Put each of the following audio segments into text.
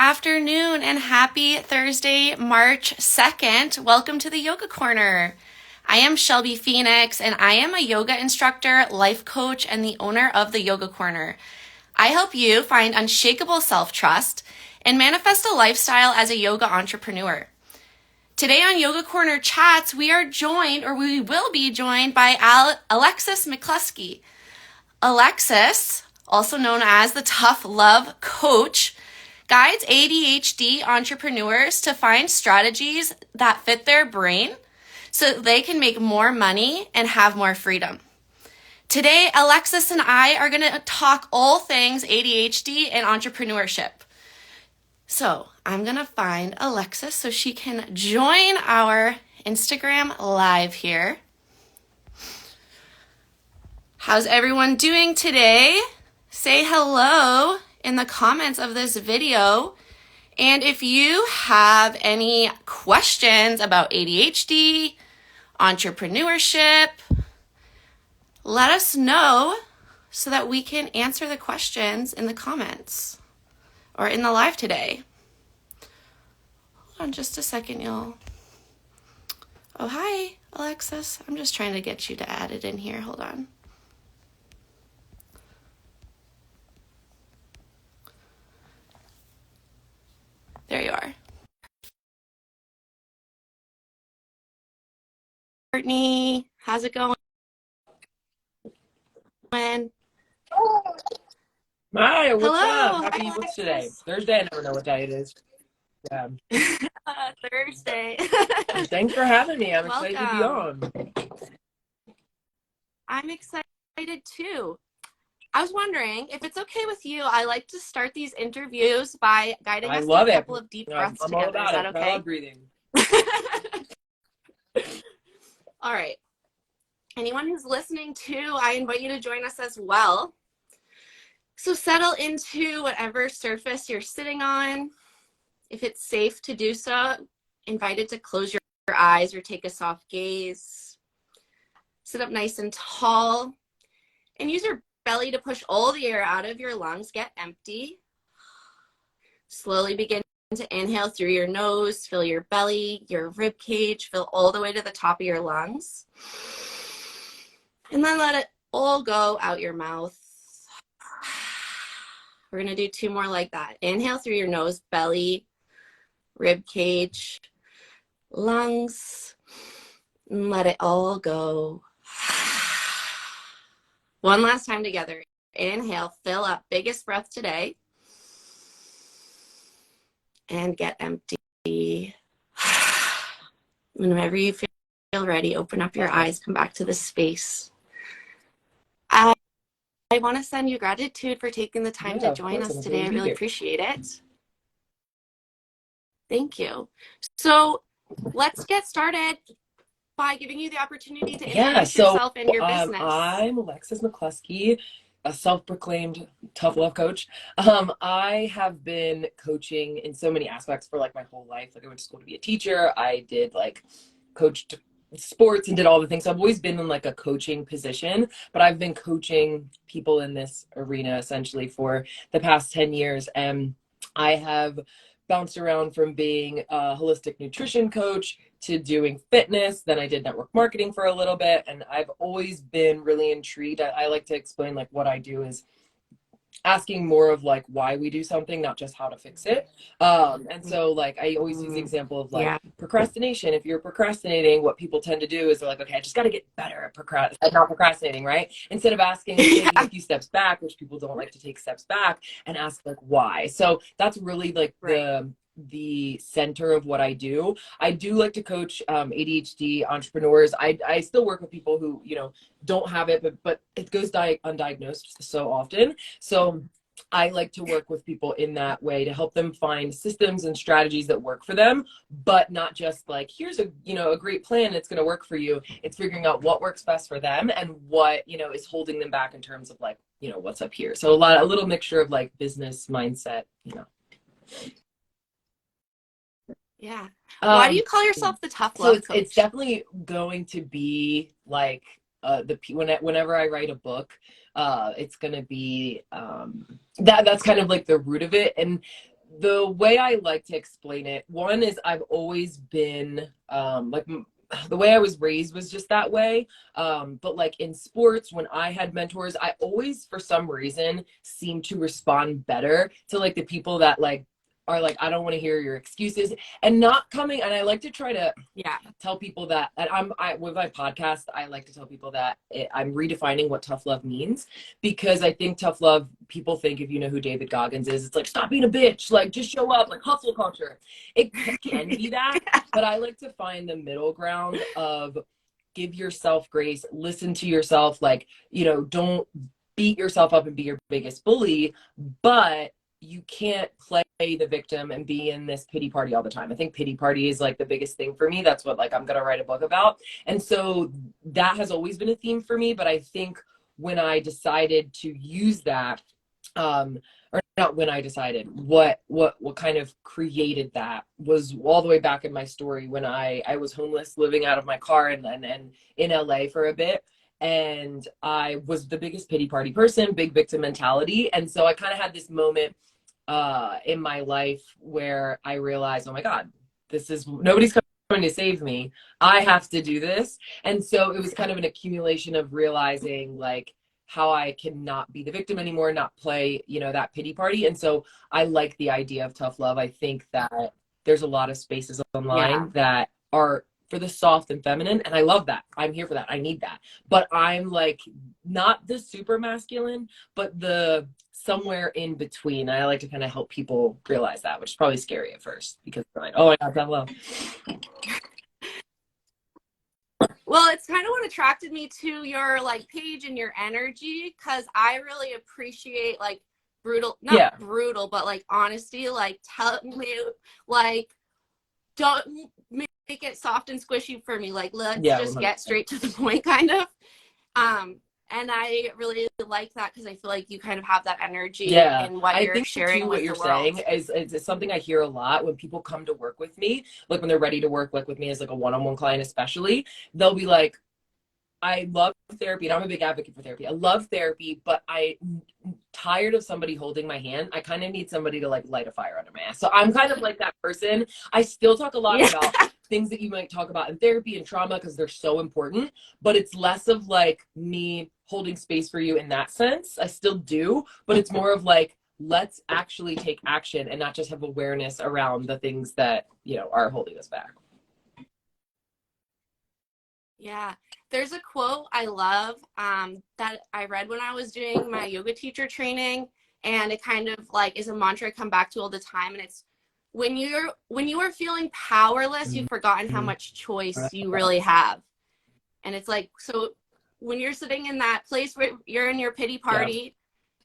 afternoon and happy Thursday, March 2nd. Welcome to the Yoga Corner. I am Shelby Phoenix and I am a yoga instructor, life coach, and the owner of the Yoga Corner. I help you find unshakable self-trust and manifest a lifestyle as a yoga entrepreneur. Today on Yoga Corner Chats, we will be joined by Alexis McCluskey. Alexis, also known as the Tough Love Coach, guides ADHD entrepreneurs to find strategies that fit their brain so they can make more money and have more freedom. Today, Alexis and I are going to talk all things ADHD and entrepreneurship. So I'm going to find Alexis so she can join our Instagram live here. How's everyone doing today? Say hello in the comments of this video. And if you have any questions about ADHD, entrepreneurship, let us know so that we can answer the questions in the comments or in the live today. Hold on just a second, y'all. Oh, hi, Alexis. I'm just trying to get you to add it in here. Hold on. There you are. Courtney, how's it going? Hi, what's Hello. up? Happy what's today? Thursday? I never know what day it is. Yeah. Thursday. Thanks for having me. I'm excited to be Welcome. on. I'm excited too. I was wondering if it's okay with you. I like to start these interviews by guiding us through a couple of deep breaths I'm together. all about Is that it. okay? I love breathing. All right. Anyone who's listening too, I invite you to join us as well. So settle into whatever surface you're sitting on. If it's safe to do so, invited to close your eyes or take a soft gaze. Sit up nice and tall and use your belly to push all the air out of your lungs. Get empty. Slowly begin to inhale through your nose. Fill your belly, your rib cage. Fill all the way to the top of your lungs. And then let it all go out your mouth. We're going to do 2 more like that. Inhale through your nose, belly, rib cage, lungs, and let it all go. 1 last time together. Inhale, fill up, biggest breath today. And get empty. Whenever you feel ready, open up your eyes, come back to the space. I want to send you gratitude for taking the time to join us today. I really appreciate it. Thank you. So let's get started by giving you the opportunity to introduce yourself and your business. I'm Alexis McCluskey, a self-proclaimed tough love coach. I have been coaching in so many aspects for like my whole life. Like I went to school to be a teacher. I did like coached sports and did all the things. So I've always been in like a coaching position, but I've been coaching people in this arena essentially for the past 10 years. And I have bounced around from being a holistic nutrition coach to doing fitness. Then I did network marketing for a little bit. And I've always been really intrigued. I like to explain like what I do is asking more of like why we do something, not just how to fix it. And so like I always use the example of like procrastination. If you're procrastinating, what people tend to do is they're like, okay, I just got to get better at not procrastinating, right? Instead of asking, taking a few steps back, which people don't like to take steps back, and ask like why. So that's really like the center of what I do. I do like to coach ADHD entrepreneurs. I still work with people who, you know, don't have it, but it goes undiagnosed so often. So I like to work with people in that way to help them find systems and strategies that work for them, but not just like, here's a, you know, a great plan, it's going to work for you. It's figuring out what works best for them and what, you know, is holding them back in terms of like, you know, what's up here. So a little mixture of like business mindset, you know. Yeah. Why do you call yourself the tough love coach? It's definitely going to be like whenever I write a book, it's gonna be that's kind of like the root of it. And The way I like to explain it, one is I've always been the way I was raised was just that way. But like in sports, when I had mentors, I always, for some reason, seem to respond better to like the people that like are like, I don't want to hear your excuses and not coming. And I like to try to Yeah. tell people that, and I with my podcast, I like to tell people that I'm redefining what tough love means, because I think tough love, people think, if you know who David Goggins is, it's like, stop being a bitch, like just show up, like hustle culture. It can be that, but I like to find the middle ground of give yourself grace, listen to yourself, like, don't beat yourself up and be your biggest bully, but you can't play the victim and be in this pity party all the time. I think pity party is like the biggest thing for me. That's what like I'm going to write a book about. And so that has always been a theme for me. But I think when I decided to use that, or not when I decided, what kind of created that was all the way back in my story when I was homeless, living out of my car and in LA for a bit. And I was the biggest pity party person, big victim mentality. And so I kind of had this moment in my life where I realized, oh my God, nobody's coming to save me. I have to do this. And so it was kind of an accumulation of realizing like how I cannot be the victim anymore, not play, that pity party. And so I like the idea of tough love. I think that there's a lot of spaces online that are for the soft and feminine. And I love that. I'm here for that. I need that. But I'm like not the super masculine, but the somewhere in between. I like to kind of help people realize that, which is probably scary at first because they're like, oh, I got that love. Well, it's kind of what attracted me to your like page and your energy, because I really appreciate like not brutal, but like honesty, like tell me, like don't make it soft and squishy for me. Like let's just 100%. get straight to the point, kind of. And I really like that because I feel like you kind of have that energy in what you're sharing too, with what you're the world. saying is something I hear a lot when people come to work with me, like when they're ready to work like with me as like a one-on-one client, especially, they'll be like, I love therapy and I'm a big advocate for therapy. I love therapy, but I'm tired of somebody holding my hand. I kind of need somebody to like light a fire under my ass. So I'm kind of like that person. I still talk a lot about things that you might talk about in therapy and trauma because they're so important, but it's less of like me holding space for you in that sense. I still do, but it's more of like, let's actually take action and not just have awareness around the things that, are holding us back. Yeah. There's a quote I love that I read when I was doing my yoga teacher training, and it kind of like is a mantra I come back to all the time. And it's when you are feeling powerless, you've forgotten how much choice you really have. And it's like, so when you're sitting in that place where you're in your pity party,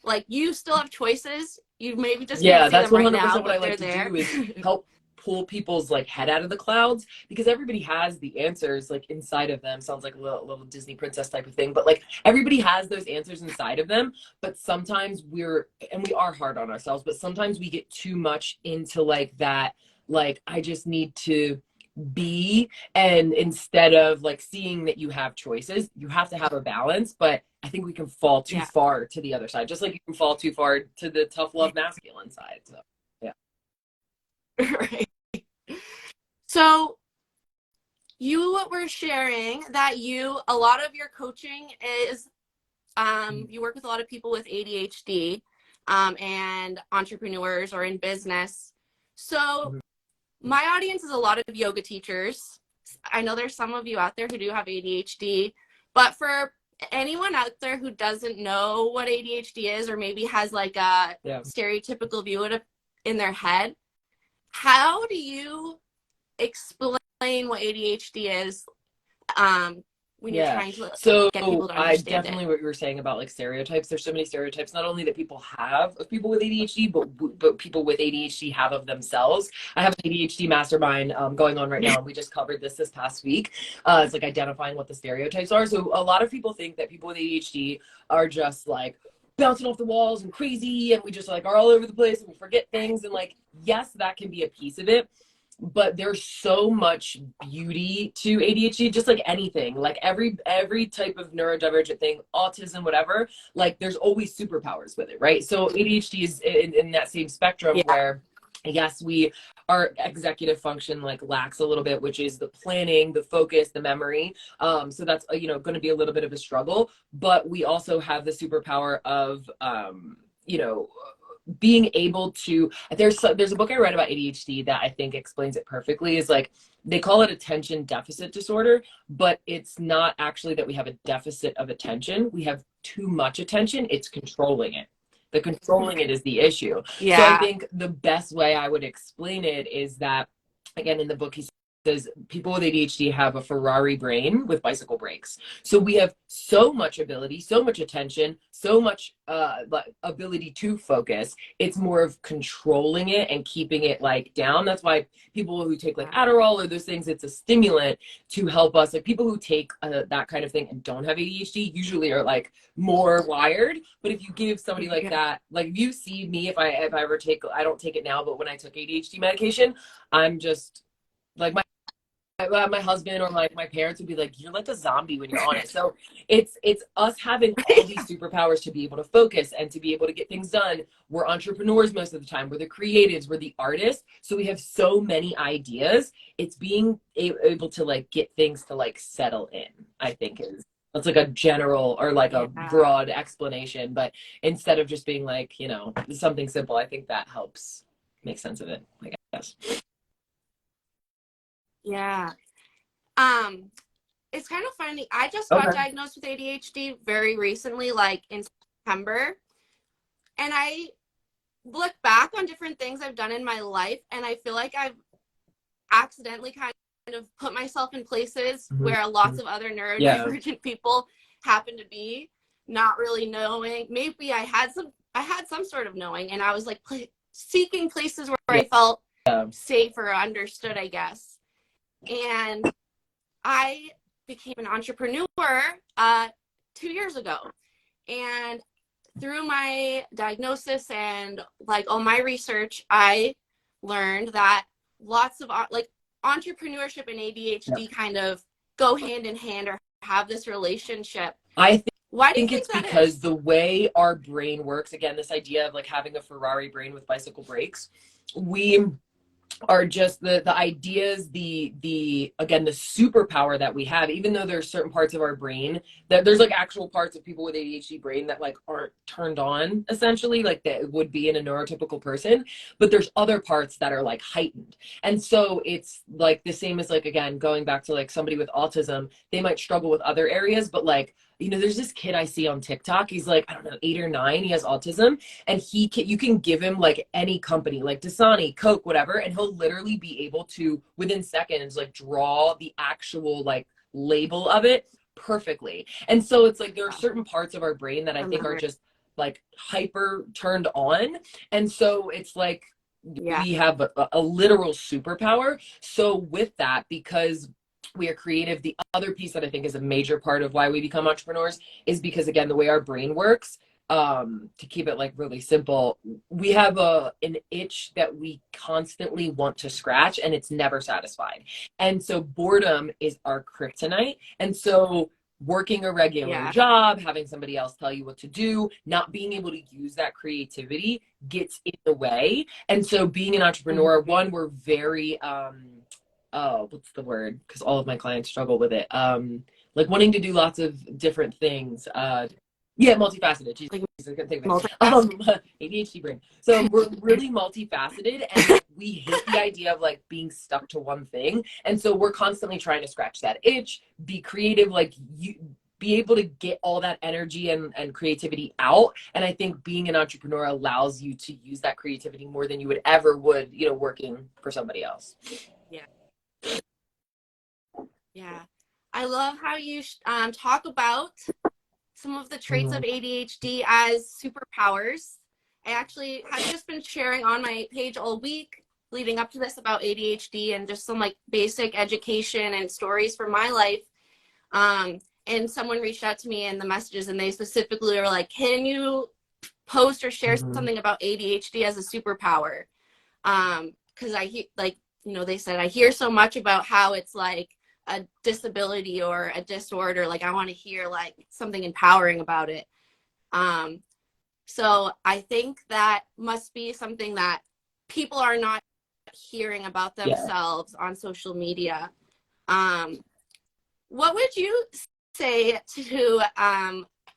like you still have choices. You maybe just can't see them right now, what I but like they're to there. do is help pull people's like head out of the clouds, because everybody has the answers like inside of them. Sounds like a little Disney princess type of thing, but like everybody has those answers inside of them. But sometimes we are hard on ourselves, but sometimes we get too much into like that, like I just need to be, and instead of like seeing that you have choices, you have to have a balance. But I think we can fall too far to the other side, just like you can fall too far to the tough love masculine side. So Right. So you were sharing that a lot of your coaching is you work with a lot of people with ADHD and entrepreneurs or in business. So my audience is a lot of yoga teachers. I know there's some of you out there who do have ADHD, but for anyone out there who doesn't know what ADHD is, or maybe has like a stereotypical view of it in their head, how do you explain what ADHD is when you're trying to get people to understand I definitely what you were saying about like stereotypes. There's so many stereotypes, not only that people have of people with ADHD, but people with ADHD have of themselves. I have an ADHD mastermind going on right now, and we just covered this past week. It's like identifying what the stereotypes are. So a lot of people think that people with ADHD are just like bouncing off the walls and crazy, and we just like are all over the place and we forget things. And like, yes, that can be a piece of it, but there's so much beauty to ADHD, just like anything, like every type of neurodivergent thing, autism, whatever, like there's always superpowers with it, right? So ADHD is in that same spectrum where Yes, our executive function like lacks a little bit, which is the planning, the focus, the memory. So that's going to be a little bit of a struggle, but we also have the superpower of you know being able to, there's a book I read about ADHD that I think explains it perfectly. Is like, they call it attention deficit disorder, but it's not actually that we have a deficit of attention. We have too much attention. It's controlling it. The controlling it is the issue. So I Yeah. think the best way I would explain it is that, again, in the book, he says people with ADHD have a Ferrari brain with bicycle brakes. So we have so much ability, so much attention, so much ability to focus. It's more of controlling it and keeping it like down. That's why people who take like Adderall or those things, it's a stimulant to help us. Like people who take that kind of thing and don't have ADHD usually are like more wired. But if you give somebody like that, like if you see me, if I ever take, I don't take it now, but when I took ADHD medication, I'm just like my husband or like my parents would be like, you're like a zombie when you're on it. So it's us having all these superpowers to be able to focus and to be able to get things done. We're entrepreneurs most of the time. We're the creatives, we're the artists. So we have so many ideas. It's being able to like get things to like settle in, I think is, that's like a general or like a broad explanation. But instead of just being like, something simple, I think that helps make sense of it, I guess. Yeah. It's kind of funny. I just got Okay. diagnosed with ADHD very recently, like in September. And I look back on different things I've done in my life, and I feel like I've accidentally kind of put myself in places where lots of other neurodivergent people happen to be, not really knowing. Maybe I had some sort of knowing, and I was like seeking places where I felt safe or understood, I guess. And I became an entrepreneur 2 years ago. And through my diagnosis and like all my research, I learned that lots of like entrepreneurship and ADHD kind of go hand in hand or have this relationship. Why do you think think it's that because is? the way our brain works, again, this idea of like having a Ferrari brain with bicycle brakes, we are just the ideas, the again, the superpower that we have. Even though there's certain parts of our brain that there's like actual parts of people with ADHD brain that like aren't turned on, essentially, like that would be in a neurotypical person, but there's other parts that are like heightened. And so it's like the same as like, again, going back to like somebody with autism, they might struggle with other areas, but like, there's this kid I see on TikTok. He's like, I don't know, 8 or 9. He has autism, and you can give him like any company, like Dasani, Coke, whatever, and he'll literally be able to within seconds like draw the actual like label of it perfectly. And so it's like there are certain parts of our brain that I think are just like hyper turned on, and so it's like we have a literal superpower. So with that, because we are creative, the other piece that I think is a major part of why we become entrepreneurs is because, again, the way our brain works, to keep it like really simple, we have an itch that we constantly want to scratch, and it's never satisfied. And so boredom is our kryptonite. And so working a regular job, having somebody else tell you what to do, not being able to use that creativity gets in the way. And so being an entrepreneur, one, we're very what's the word, because all of my clients struggle with it, like wanting to do lots of different things, yeah, multifaceted. Jesus, I couldn't think of it. ADHD brain. So we're really multifaceted, and like we hate the idea of like being stuck to one thing. And so we're constantly trying to scratch that itch, be creative, like you be able to get all that energy and creativity out. And I think being an entrepreneur allows you to use that creativity more than you would ever would, working for somebody else. Yeah. I love how you talk about some of the traits of ADHD as superpowers. I actually have just been sharing on my page all week leading up to this about ADHD and just some like basic education and stories from my life. And someone reached out to me in the messages, and they specifically were like, can you post or share something about ADHD as a superpower? Because they said, I hear so much about how it's like a disability or a disorder. Like I want to hear like something empowering about it. So I think that must be something that people are not hearing about Yeah. themselves on social media. What would you say to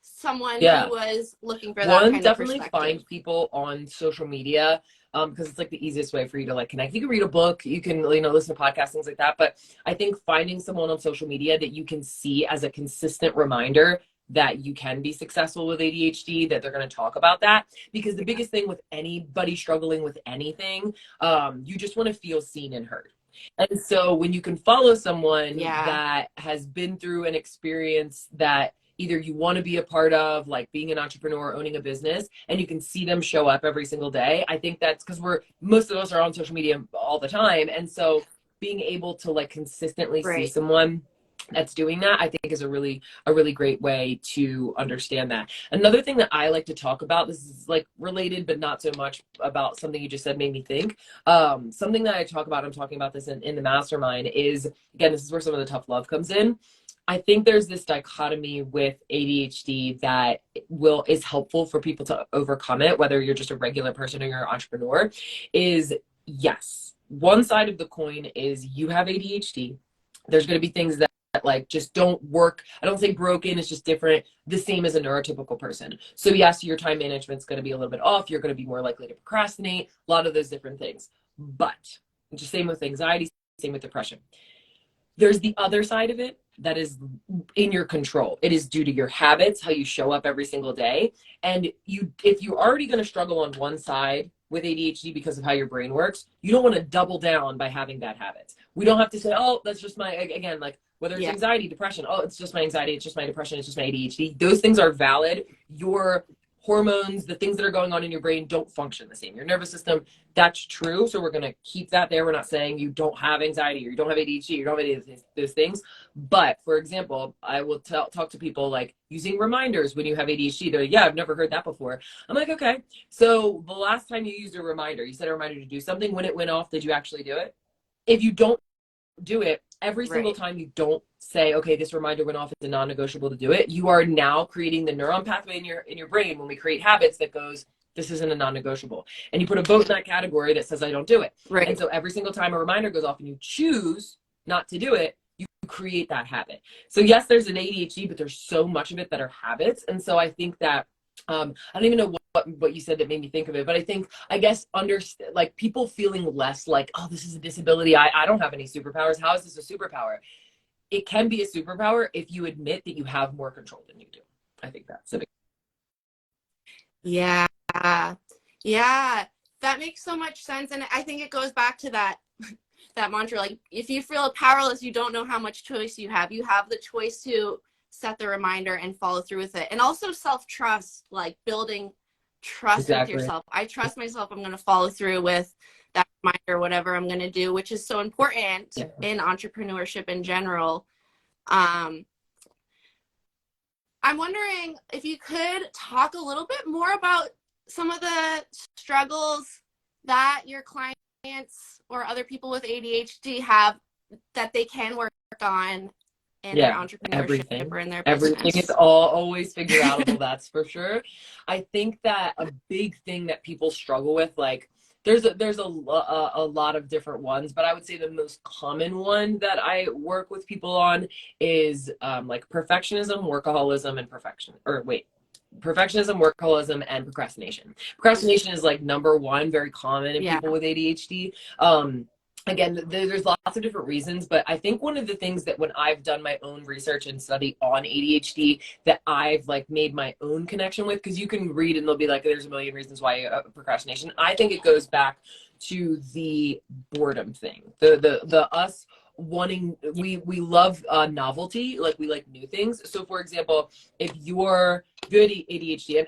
someone Yeah. who was looking for that One, kind of definitely perspective? find people on social media, because it's like the easiest way for you to like connect. You can read a book, you can, you know, listen to podcasts, things like that. But I think finding someone on social media that you can see as a consistent reminder that you can be successful with ADHD, that they're going to talk about that. Because the biggest thing with anybody struggling with anything, you just want to feel seen and heard. And so when you can follow someone that has been through an experience that either you want to be a part of, like being an entrepreneur, owning a business, and you can see them show up every single day, I think that's because most of us are on social media all the time. And so being able to like consistently see someone that's doing that, I think is a really great way to understand that. Another thing that I like to talk about, this is like related but not so much, about something you just said made me think. Something that I talk about, I'm talking about this in the mastermind, is, again, this is where some of the tough love comes in. I think there's this dichotomy with ADHD that is helpful for people to overcome it, whether you're just a regular person or you're an entrepreneur. Is, yes, one side of the coin is you have ADHD. There's going to be things that like just don't work. I don't say broken, it's just different, the same as a neurotypical person. So yes, your time management's going to be a little bit off. You're going to be more likely to procrastinate, a lot of those different things. But just same with anxiety, same with depression. There's the other side of it that is in your control. It is due to your habits, how you show up every single day. And if you're already going to struggle on one side with ADHD because of how your brain works, you don't want to double down by having bad habits. We don't have to say, oh, that's just my, again, like whether it's anxiety, depression, oh, it's just my anxiety, it's just my depression, it's just my ADHD. Those things are valid. Your hormones, the things that are going on in your brain don't function the same. Your nervous system, that's true. So we're going to keep that there. We're not saying you don't have anxiety or you don't have ADHD, you don't have any of those things. But for example, I will talk to people like using reminders when you have ADHD. They're like, yeah, I've never heard that before. I'm like, okay. So the last time you used a reminder, you set a reminder to do something. When it went off, did you actually do it? If you don't do it, every single time you don't say, okay, this reminder went off, it's a non-negotiable to do it, you are now creating the neuron pathway in your brain when we create habits that goes, this isn't a non-negotiable. And you put a vote in that category that says, I don't do it. And so every single time a reminder goes off and you choose not to do it, you create that habit. So yes, there's an ADHD, but there's so much of it that are habits. And so I think that, I don't even know what you said that made me think of it, but I guess like people feeling less like, oh, this is a disability, I don't have any superpowers, how is this a superpower? It can be a superpower if you admit that you have more control than you do. I think that's it. Yeah, that makes so much sense. And I think it goes back to that mantra, like if you feel powerless, you don't know how much choice you have the choice to set the reminder and follow through with it. And also self-trust, like building trust with yourself. I trust myself, I'm going to follow through with that reminder, whatever I'm going to do, which is so important in entrepreneurship in general. I'm wondering if you could talk a little bit more about some of the struggles that your clients or other people with ADHD have that they can work on in their entrepreneurship or in their business. Everything is always figure outable, that's for sure. I think that a big thing that people struggle with, like there's a lot of different ones, but I would say the most common one that I work with people on is like perfectionism, workaholism, and perfectionism, workaholism, and procrastination. Procrastination is like number one, very common in people with ADHD. Again, there's lots of different reasons, but I think one of the things that when I've done my own research and study on ADHD that I've like made my own connection with, because you can read and they'll be like, there's a million reasons why procrastination. I think it goes back to the boredom thing, the us wanting, we love novelty, like we like new things. So for example, if you're good ADHD, and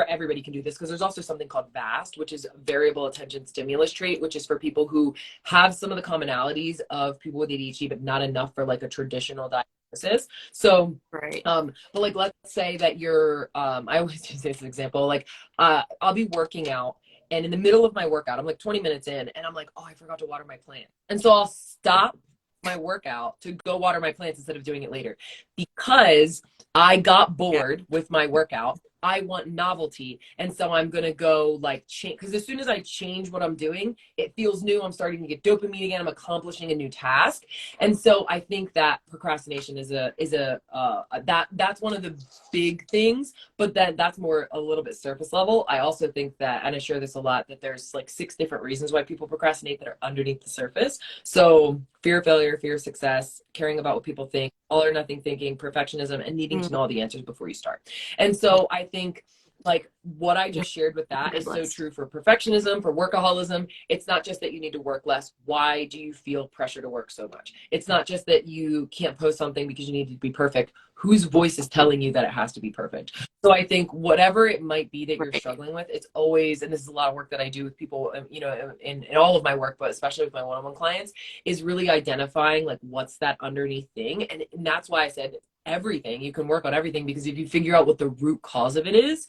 everybody can do this, because there's also something called VAST, which is variable attention stimulus trait, which is for people who have some of the commonalities of people with ADHD but not enough for like a traditional diagnosis. So but like let's say that you're I always use this example, like I'll be working out, and in the middle of my workout, I'm like 20 minutes in, and I'm like, oh, I forgot to water my plant. And so I'll stop my workout to go water my plants instead of doing it later, because I got bored with my workout. I want novelty. And so I'm going to go like change, because as soon as I change what I'm doing, it feels new. I'm starting to get dopamine again. I'm accomplishing a new task. And so I think that procrastination that's one of the big things, but then that's more a little bit surface level. I also think that, and I share this a lot, that there's like 6 different reasons why people procrastinate that are underneath the surface. So fear of failure, fear of success, caring about what people think, all or nothing thinking, perfectionism, and needing to know all the answers before you start. And so I think like what I just shared with that is so true for perfectionism, for workaholism. It's not just that you need to work less. Why do you feel pressure to work so much? It's not just that you can't post something because you need to be perfect. Whose voice is telling you that it has to be perfect? So I think whatever it might be that you're struggling with, it's always, and this is a lot of work that I do with people, you know, in all of my work, but especially with my one-on-one clients, is really identifying like what's that underneath thing. And that's why I said everything. You can work on everything, because if you figure out what the root cause of it is,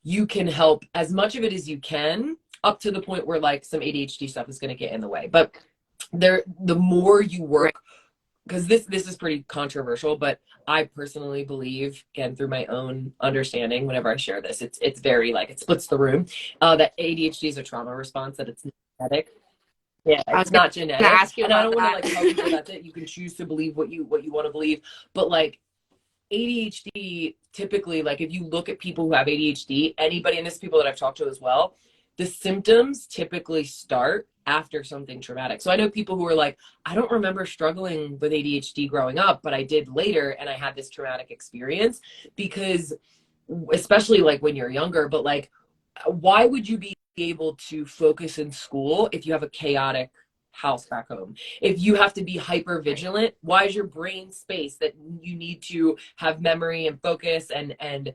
you can help as much of it as you can, up to the point where like some ADHD stuff is going to get in the way. But the more you work, because this is pretty controversial, but I personally believe, again, through my own understanding, whenever I share this, it's very like, it splits the room, that ADHD is a trauma response, that it's not genetic. Yeah, it's not genetic. Ask you and I don't want to that. like tell people that's it. You can choose to believe what you want to believe, but like ADHD, typically, like if you look at people who have ADHD, anybody, and this is people that I've talked to as well, the symptoms typically start after something traumatic. So I know people who are like, I don't remember struggling with ADHD growing up, but I did later, and I had this traumatic experience. Because especially like when you're younger, but like, why would you be able to focus in school if you have a chaotic house back home? If you have to be hyper vigilant, why is your brain space that you need to have memory and focus and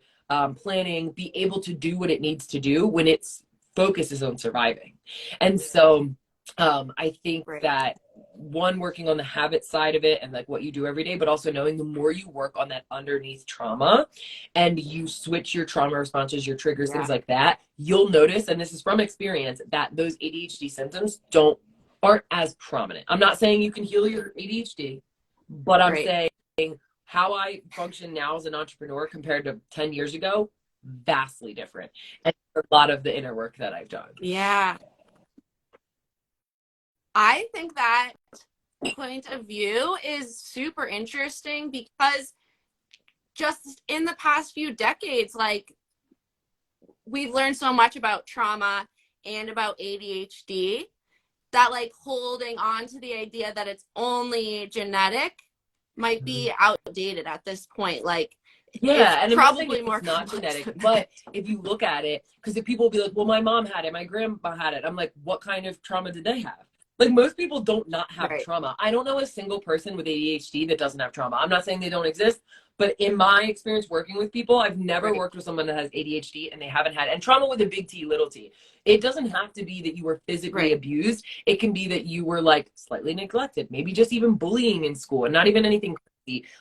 planning be able to do what it needs to do when its focus is on surviving? And so I think that one, working on the habit side of it and like what you do every day, but also knowing the more you work on that underneath trauma and you switch your trauma responses, your triggers, things like that, you'll notice, and this is from experience, that those ADHD symptoms aren't as prominent. I'm not saying you can heal your ADHD, but I'm saying how I function now as an entrepreneur compared to 10 years ago, vastly different. And a lot of the inner work that I've done. Yeah. I think that point of view is super interesting, because just in the past few decades, like, we've learned so much about trauma and about ADHD that like holding on to the idea that it's only genetic might be outdated at this point. Like, yeah, and probably more it's not genetic, but if you look at it, because if people will be like, well, my mom had it, my grandma had it, I'm like, what kind of trauma did they have? Like, most people don't not have trauma. I don't know a single person with ADHD that doesn't have trauma. I'm not saying they don't exist, but in my experience working with people, I've never worked with someone that has ADHD and they haven't had, and trauma with a big T, little t. It doesn't have to be that you were physically abused. It can be that you were like slightly neglected, maybe just even bullying in school, and not even anything crazy.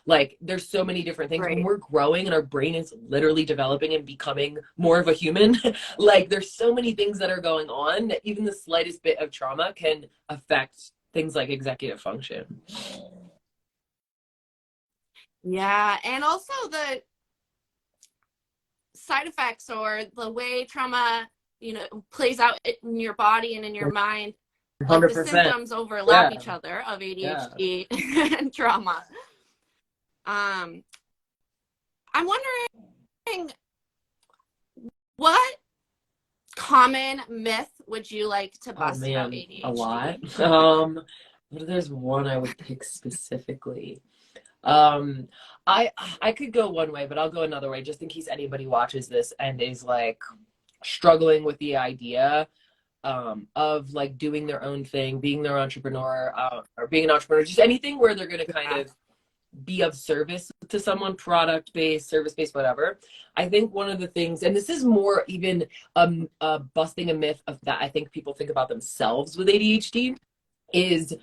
Like, there's so many different things. When we're growing and our brain is literally developing and becoming more of a human, like, there's so many things that are going on that even the slightest bit of trauma can affect things like executive function. Yeah, and also the side effects, or the way trauma, you know, plays out in your body and in your mind. Like, 100%. the symptoms overlap each other of ADHD and trauma. I'm wondering, what common myth would you like to bust about ADHD? A lot. There's one I would pick specifically. I could go one way, but I'll go another way, just in case anybody watches this and is like struggling with the idea of like doing their own thing, being their entrepreneur, or being an entrepreneur, just anything where they're going to kind of be of service to someone, product-based, service-based, whatever. I think one of the things, and this is more even busting a myth of that I think people think about themselves with ADHD, is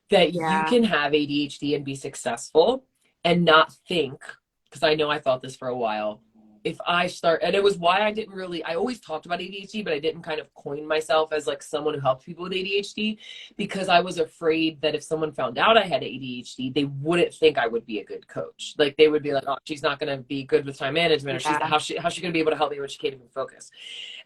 that you can have ADHD and be successful and not think, because I know I thought this for a while, if I start, and it was why I always talked about ADHD, but I didn't kind of coin myself as like someone who helps people with ADHD, because I was afraid that if someone found out I had ADHD, they wouldn't think I would be a good coach. Like they would be like, oh, she's not going to be good with time management, or Yeah. how's she going to be able to help me when she can't even focus?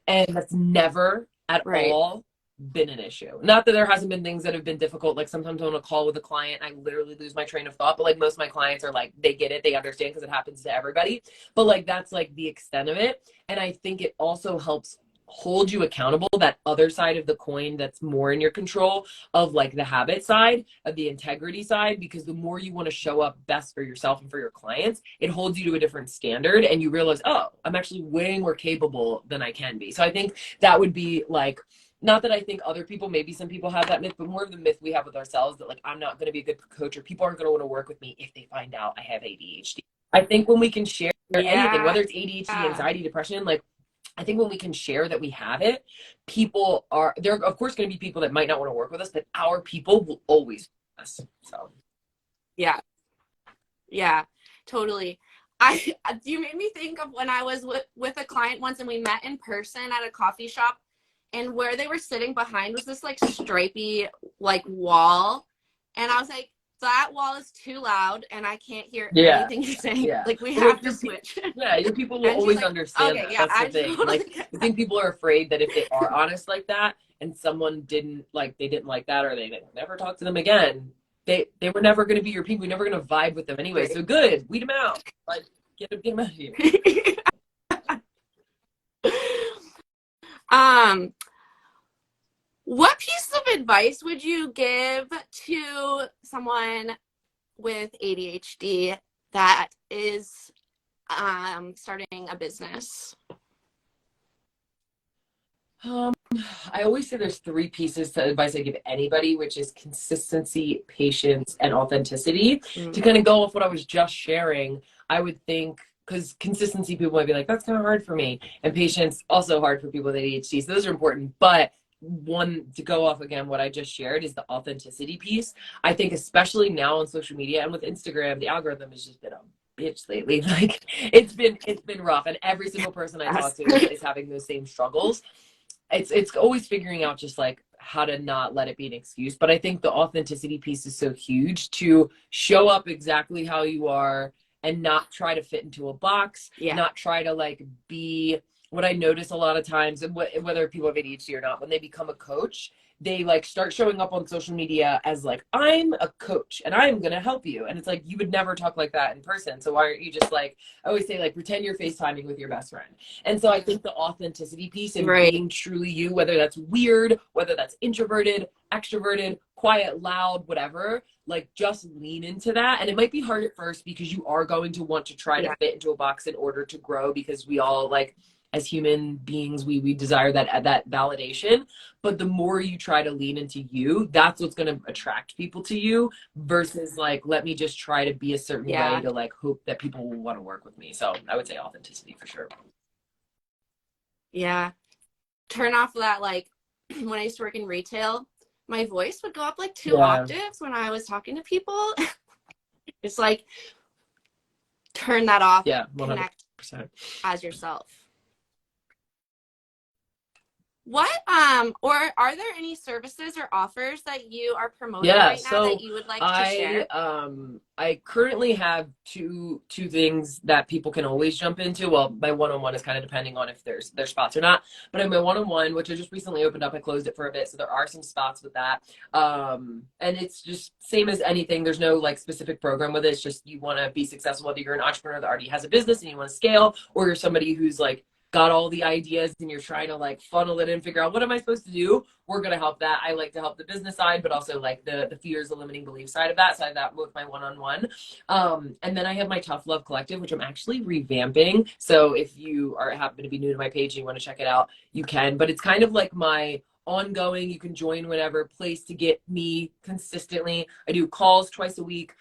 And that's never at Right. all been an issue. Not that there hasn't been things that have been difficult. Like sometimes on a call with a client, I literally lose my train of thought. But like most of my clients are like, they get it, they understand, because it happens to everybody. But like that's like the extent of it. And I think it also helps hold you accountable, that other side of the coin that's more in your control, of like the habit side, of the integrity side, because the more you want to show up best for yourself and for your clients, it holds you to a different standard, and you realize, oh, I'm actually way more capable than I can be. So I think that would be like, not that I think other people, maybe some people have that myth, but more of the myth we have with ourselves, that like, I'm not going to be a good coach, or people aren't going to want to work with me if they find out I have ADHD. I think when we can share anything, whether it's ADHD, anxiety, depression, like I think when we can share that we have it, people are, there are of course going to be people that might not want to work with us, but our people will always work with us. So Yeah. Yeah, totally. You made me think of when I was with a client once, and we met in person at a coffee shop, and where they were sitting behind was this like stripy like wall, and I was like, that wall is too loud and I can't hear anything you're saying. Yeah. Like we have to switch. Yeah, your people will And she's always like, understand okay, that. yeah, That's the I thing. totally Like, get I that. think people are afraid that if they are honest like that, and someone didn't like that, or they never talk to them again, they were never going to be your people. You're never going to vibe with them anyway. So good, weed them out. Like, get them out of here. What piece of advice would you give to someone with ADHD that is starting a business? I always say there's three pieces to advice I give anybody, which is consistency, patience, and authenticity. To kind of go off what I was just sharing, I would think, because consistency, people might be like, that's kind of hard for me. And patience, also hard for people with ADHD. So those are important. But one, to go off again, what I just shared is the authenticity piece. I think especially now on social media and with Instagram, the algorithm has just been a bitch lately. Like it's been rough. And every single person I talk to is having those same struggles. It's always figuring out just like how to not let it be an excuse. But I think the authenticity piece is so huge, to show up exactly how you are and not try to fit into a box, not try to like be what I notice a lot of times, and whether people have ADHD or not, when they become a coach, they like start showing up on social media as like, I'm a coach and I'm going to help you. And it's like, you would never talk like that in person. So why aren't you just like, I always say, like, pretend you're FaceTiming with your best friend. And so I think the authenticity piece and being truly you, whether that's weird, whether that's introverted, extroverted, quiet, loud, whatever, like just lean into that. And it might be hard at first because you are going to want to try to fit into a box in order to grow, because we all, like, as human beings, we desire that validation. But the more you try to lean into you, that's what's going to attract people to you, versus like, let me just try to be a certain way to like hope that people will want to work with me. So I would say authenticity for sure. Yeah. Turn off that, like, when I used to work in retail, my voice would go up like 2 octaves when I was talking to people. It's like, turn that off. Yeah, 100%. Connect as yourself. What or are there any services or offers that you are promoting right now that you would like to share? I currently have two things that people can always jump into. Well, my one-on-one is kind of depending on if there's spots or not. But in my one-on-one, which I just recently opened up, I closed it for a bit, so there are some spots with that. And it's just same as anything. There's no like specific program with it. It's just you want to be successful, whether you're an entrepreneur that already has a business and you want to scale, or you're somebody who's like got all the ideas and you're trying to like funnel it in, figure out what am I supposed to do. We're going to help that. I like to help the business side, but also like the fears, the limiting belief side of that. So I have that with my one-on-one. And then I have my Tough Love Collective, which I'm actually revamping. So if you happen to be new to my page and you want to check it out, you can. But it's kind of like my ongoing, you can join whenever, place to get me consistently. I do calls twice a week.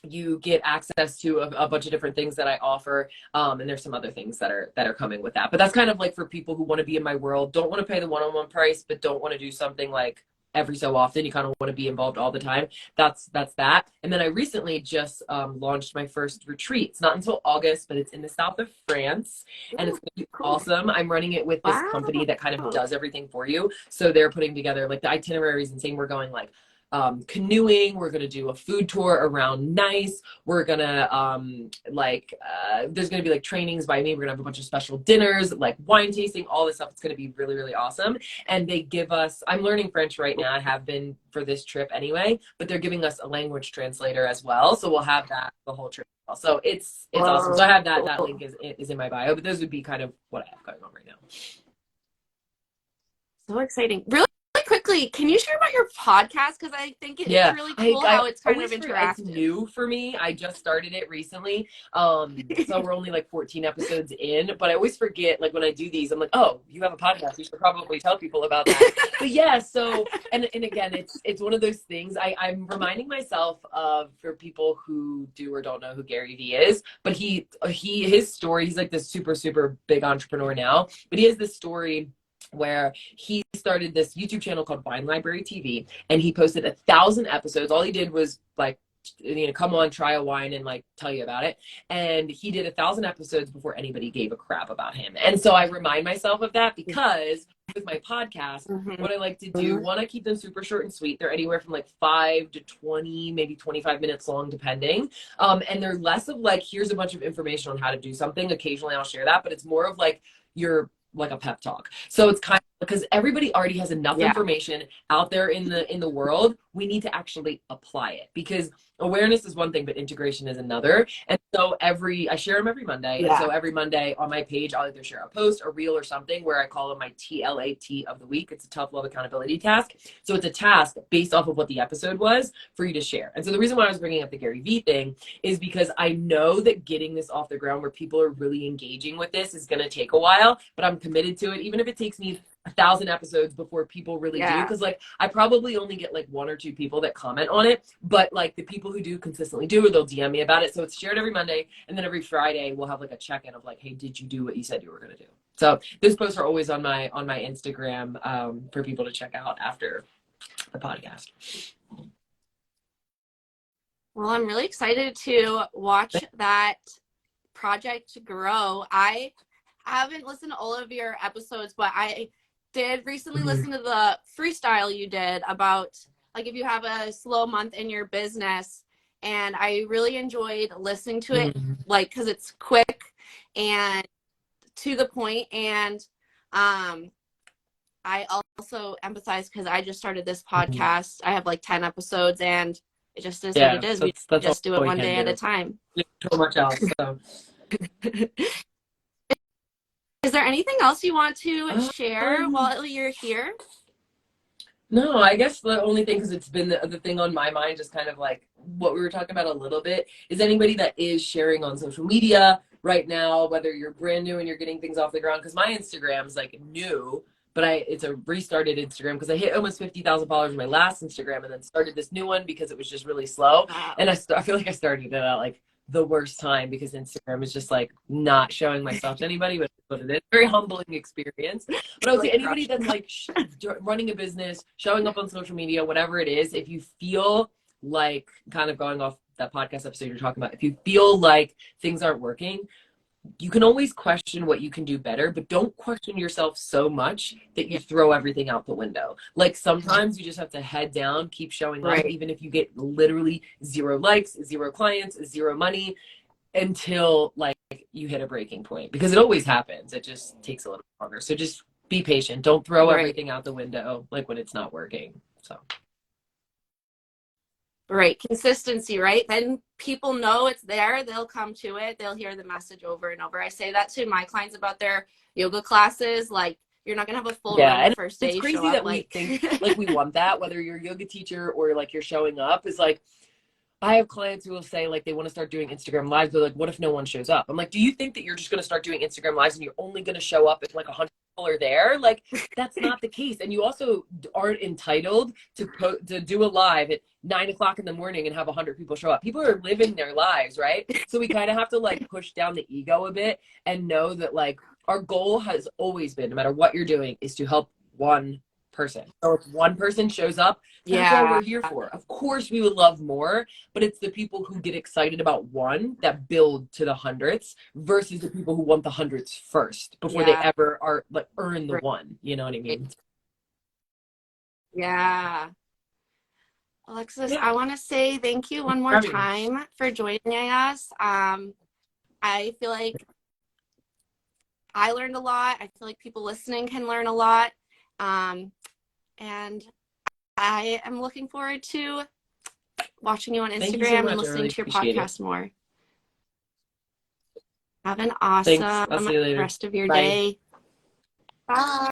You get access to a bunch of different things that I offer. And there's some other things that are coming with that. But that's kind of like for people who want to be in my world, don't want to pay the one-on-one price, but don't want to do something like every so often. You kind of want to be involved all the time. That's that. And then I recently just launched my first retreat. It's not until August, but it's in the south of France, and Ooh, it's going to be cool. awesome. I'm running it with this company that kind of Wow. does everything for you. So they're putting together like the itineraries and saying we're going like canoeing. We're going to do a food tour around Nice. We're going to there's going to be like trainings by me. We're going to have a bunch of special dinners, like wine tasting, all this stuff. It's going to be really, really awesome. And they give us, I'm learning French right now. I have been for this trip anyway, but they're giving us a language translator as well. So we'll have that the whole trip. So it's awesome. So I have that link is in my bio, but those would be kind of what I have going on right now. So exciting. Really quickly, can you share about your podcast? Because I think it's really cool how it's kind of interactive. It's new for me. I just started it recently. So we're only like 14 episodes in, but I always forget, like when I do these, I'm like, oh, you have a podcast. You should probably tell people about that. But yeah, so, and again, it's one of those things I'm reminding myself of, for people who do or don't know who Gary Vee is, but his story, he's like this super, super big entrepreneur now, but he has this story where he started this YouTube channel called Wine Library TV, and he posted 1,000 episodes. All he did was like, come on, try a wine and like tell you about it. And he did 1,000 episodes before anybody gave a crap about him. And so I remind myself of that, because with my podcast, what I like to do, one, I keep them super short and sweet. They're anywhere from like 5 to 20, maybe 25 minutes long, depending. And they're less of like, here's a bunch of information on how to do something. Occasionally I'll share that, but it's more of like like a pep talk. So it's kind of, because everybody already has enough information out there in the world. We need to actually apply it, because awareness is one thing, but integration is another. And so I share them every Monday. And so every Monday on my page, I'll either share a post, a reel, or something where I call it my TLAT of the week. It's a tough love accountability task. So it's a task based off of what the episode was for you to share. And so the reason why I was bringing up the Gary Vee thing is because I know that getting this off the ground where people are really engaging with this is going to take a while, but I'm committed to it, even if it takes me 1,000 episodes before people really do. Because like I probably only get like 1 or 2 people that comment on it, but like the people who do consistently do, or they'll DM me about it. So it's shared every Monday, and then every Friday we'll have like a check-in of like, hey, did you do what you said you were going to do? So those posts are always on my Instagram for people to check out after the podcast. Well, I'm really excited to watch that project grow. I haven't listened to all of your episodes, but I did recently listen to the freestyle you did about like if you have a slow month in your business, and I really enjoyed listening to it, like because it's quick and to the point. And I also empathize because I just started this podcast. I have like 10 episodes, and it just is what it is. We just do it one day at a time. So much else. So. Is there anything else you want to share while you're here? No, I guess the only thing, because it's been the thing on my mind, just kind of like what we were talking about a little bit, is anybody that is sharing on social media right now, whether you're brand new and you're getting things off the ground, because my Instagram's like new, but it's a restarted Instagram because I hit almost 50,000 followers in my last Instagram, and then started this new one because it was just really slow. Wow. And I feel like I started it at like the worst time, because Instagram is just like not showing myself to anybody, but what it is. Very humbling experience. But I would say anybody that's like running a business, showing up on social media, whatever it is, if you feel like, kind of going off that podcast episode you're talking about, if you feel like things aren't working, you can always question what you can do better, but don't question yourself so much that you throw everything out the window. Like sometimes you just have to head down, keep showing up, even if you get literally 0 likes, 0 clients, 0 money, until like you hit a breaking point, because it always happens. It just takes a little longer. So just be patient. Don't throw everything out the window like when it's not working. So. Right. Consistency, right? Then people know it's there. They'll come to it. They'll hear the message over and over. I say that to my clients about their yoga classes. Like, you're not going to have a full run the first day. It's crazy that we think like we want that, whether you're a yoga teacher or like you're showing up. Is like, I have clients who will say like they want to start doing Instagram lives, but like, what if no one shows up? I'm like, do you think that you're just going to start doing Instagram lives and you're only going to show up if like 100 people are there? Like, that's not the case. And you also aren't entitled to do a live at 9 o'clock in the morning and have 100 people show up. People are living their lives, right? So we kind of have to like push down the ego a bit and know that like our goal has always been, no matter what you're doing, is to help one person. So if one person shows up, that's all Yeah. we're here for. Of course, we would love more, but it's the people who get excited about one that build to the hundreds versus the people who want the hundreds first before they Yeah. ever are like earn the Right. one. You know what I mean? Yeah. Alexis, Yeah. I want to say thank you one more Having me. time for joining us. I feel like I learned a lot. I feel like people listening can learn a lot. And I am looking forward to watching you on Thank you so Instagram and much. I listening really to your appreciate it. podcast more. Have an Thanks. I'll awesome see you later. rest of your Bye. day. Bye.